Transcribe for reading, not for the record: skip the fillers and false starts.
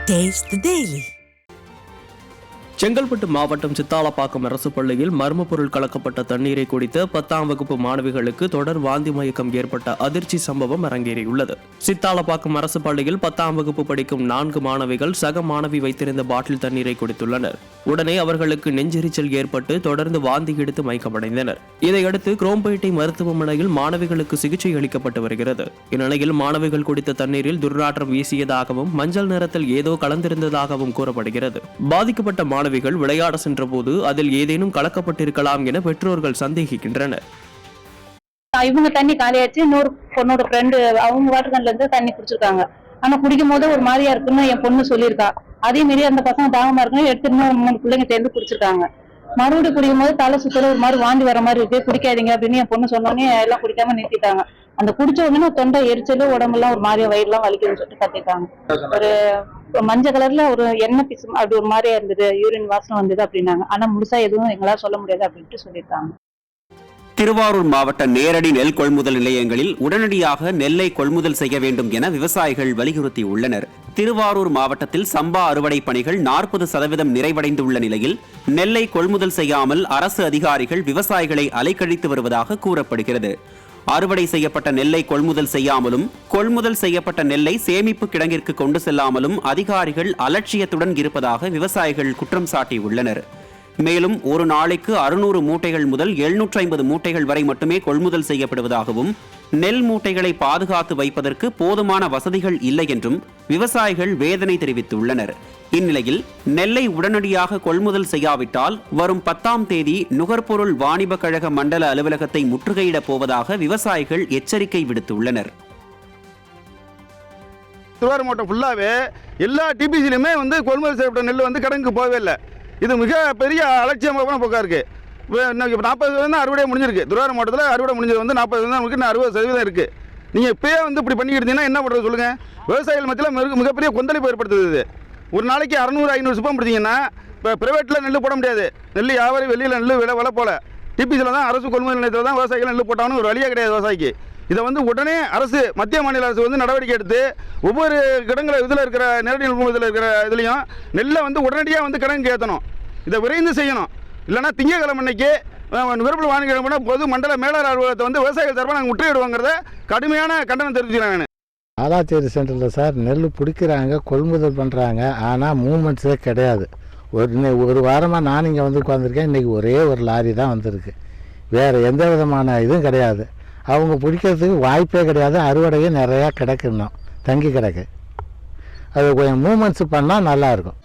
Taste the Daily. Chengalpattu மாவட்டம் சித்தாலப்பாக்கம் அரசு பள்ளியில் மர்ம பொருள் கலக்கப்பட்ட தண்ணீரை குடித்த 10ஆம் வகுப்பு மாணவிகளுக்கு தொடர் வாந்தி மயக்கம் ஏற்பட்ட அதிர்ச்சி சம்பவம் அரங்கேறியுள்ளது. சித்தாலப்பாக்கம் அரசு பள்ளியில் 10ஆம் வகுப்பு படிக்கும் 4 மாணவிகள் சக மாணவி வைத்திருந்த பாட்டில் தண்ணீரை குடித்துள்ளனர். உடனே அவர்களுக்கு நெஞ்செரிச்சல் ஏற்பட்டு தொடர்ந்து வாந்தி எடுத்து மயக்கமடைந்தனர். இதையடுத்து குரோம்பேட்டை மருத்துவமனையில் மாணவிகளுக்கு சிகிச்சை அளிக்கப்பட்டு வருகிறது. இந்நிலையில் மாணவிகள் குடித்த தண்ணீரில் துர்நாற்றம் வீசியதாகவும் மஞ்சள் நிறத்தில் ஏதோ கலந்திருந்ததாகவும் கூறப்படுகிறது. பாதிக்கப்பட்ட மாணவிகள் விளையாட சென்றபோது அதில் ஏதேனும் கலக்கப்பட்டிருக்கலாம் என பெற்றோர்கள் சந்தேகிக்கின்றனர். இவங்க தண்ணி காலியாச்சு, இன்னொரு பொண்ணோட ஃப்ரெண்டு அவங்க வாட்டர் கேன்ல இருந்து தண்ணி குடிச்சிருக்காங்க. ஆனா குடிக்கும் போது ஒரு மாதிரியா இருக்குன்னு என் பொண்ணு சொல்லியிருக்கா. அதே மாரி அந்த பசங்க தாகமா இருக்குன்னு எடுத்து 3 பிள்ளைங்க சேர்ந்து குடிச்சிருக்காங்க. மறுபடியும் குடிக்கும் போது தலை சுத்தல ஒரு மாதிரி வாந்தி வர மாதிரி இருக்கு, குடிக்காதீங்க அப்படின்னு என் பொண்ணு சொன்னோன்னே எல்லாம் குடிக்காம நிறுத்திட்டாங்க. அந்த குடிச்ச உடனே தொண்டை எரிச்சல், உடம்பெல்லாம் ஒரு மாதிரியா வயிறுலாம் வலிக்குதுன்னு சொல்லிட்டு கத்திட்டாங்க. ஒரு மஞ்சள் கலர்ல ஒரு எண்ணெய் பிசு அப்படி ஒரு மாதிரியா இருந்தது, யூரின் வாசனை வந்தது அப்படின்னாங்க. ஆனா முழுசா எதுவும் எங்களால சொல்ல முடியாது அப்படின்ட்டு சொல்லியிருக்காங்க. திருவாரூர் மாவட்ட நேரடி நெல் கொள்முதல் நிலையங்களில் உடனடியாக நெல்லை கொள்முதல் செய்ய வேண்டும் என விவசாயிகள் வலியுறுத்தியுள்ளனர். திருவாரூர் மாவட்டத்தில் சம்பா அறுவடை பணிகள் 40% நிறைவடைந்துள்ள நிலையில் நெல்லை கொள்முதல் செய்யாமல் அரசு அதிகாரிகள் விவசாயிகளை அலைக்கழித்து வருவதாக கூறப்படுகிறது. அறுவடை செய்யப்பட்ட நெல்லை கொள்முதல் செய்யாமலும் கொள்முதல் செய்யப்பட்ட நெல்லை சேமிப்பு கிடங்கிற்கு கொண்டு செல்லாமலும் அதிகாரிகள் அலட்சியத்துடன் இருப்பதாக விவசாயிகள் குற்றம் சாட்டியுள்ளனர். மேலும் ஒரு நாளைக்கு 600 மூட்டைகள் முதல் 750 மூட்டைகள் வரை மட்டுமே கொள்முதல் செய்யப்படுவதாகவும் நெல் மூட்டைகளை பாதுகாத்து வைப்பதற்கு போதுமான வசதிகள் இல்லை என்றும் விவசாயிகள் வேதனை தெரிவித்துள்ளனர். இந்நிலையில் நெல்லை உடனடியாக கொள்முதல் செய்யாவிட்டால் வரும் 10ஆம் தேதி நுகர்பொருள் வாணிப கழக மண்டல அலுவலகத்தை முற்றுகையிடப் போவதாக விவசாயிகள் எச்சரிக்கை விடுத்துள்ளனர். திருவாரூர் மாவட்டம் ஃபுல்லாகவே எல்லா டிபிசிலுமே கொள்முதல் செய்யப்பட்ட நெல் கடனுக்கு போகவே இல்லை. இது மிக பெரிய அலட்சியமான போக்கா இருக்குது. இன்னைக்கு 40% தான் அறுவடை முடிஞ்சிருக்கு. திருவாரூர் மாவட்டத்தில் அறுவடை முடிஞ்சது 40% தான், நமக்கு 60% இருக்குது. நீங்கள் இப்போயே இப்படி பண்ணிக்கிட்டு இருந்தீங்கன்னா என்ன பண்ணுறது சொல்லுங்கள்? விவசாயிகள் மத்தியில் மிகப்பெரிய கொந்தளிப்பு ஏற்படுத்துது. ஒரு நாளைக்கு 600-500 சுப்பம் பிடிச்சிங்கன்னா இப்போ ப்ரைவேட்டில் நெல் போட முடியாது. நெல் வியாபாரி வெளியில் நெல் விலை போல டிபிசியில் தான், அரசு கொள்முதல் நிலையத்தில் தான் விவசாயிகள் நெல் போட்டாலும் ஒரு வழியாக கிடையாது விவசாயிக்கு. இதை உடனே அரசு, மத்திய மாநில அரசு நடவடிக்கை எடுத்து ஒவ்வொரு கிடங்கில் இதில் இருக்கிற நேரடி நெல் இருக்கிற இதுலையும் நெல்லை உடனடியாக கடனுக்கு ஏற்றணும். இதை விரைந்து செய்யணும். இல்லைன்னா திங்கக்கிழமை அன்னைக்கு நுகர்பொருள் வாணிப பொது மண்டல மேலாளர் அலுவலகத்தை விவசாயிகள் சார்பாக நாங்கள் முற்றுகையிடுவோங்கிறத கடுமையான கண்டனம் தெரிவிச்சுக்கிறேன். ஆலாச்சேரி சென்டரில் சார் நெல் பிடிக்கிறாங்க, கொள்முதல் பண்ணுறாங்க, ஆனால் மூவ்மெண்ட்ஸே கிடையாது. ஒரு வாரமாக நான் இங்கே உட்காந்துருக்கேன். இன்றைக்கி ஒரே ஒரு லாரி தான் வந்திருக்கு. வேறு எந்த விதமான இதுவும் கிடையாது. அவங்க பிடிக்கிறதுக்கு வாய்ப்பே கிடையாது. அறுவடையே நிறையா கிடக்குன்னோம், தங்கி கிடக்கு. அது கொஞ்சம் மூவ்மெண்ட்ஸ் பண்ணால் நல்லாயிருக்கும்.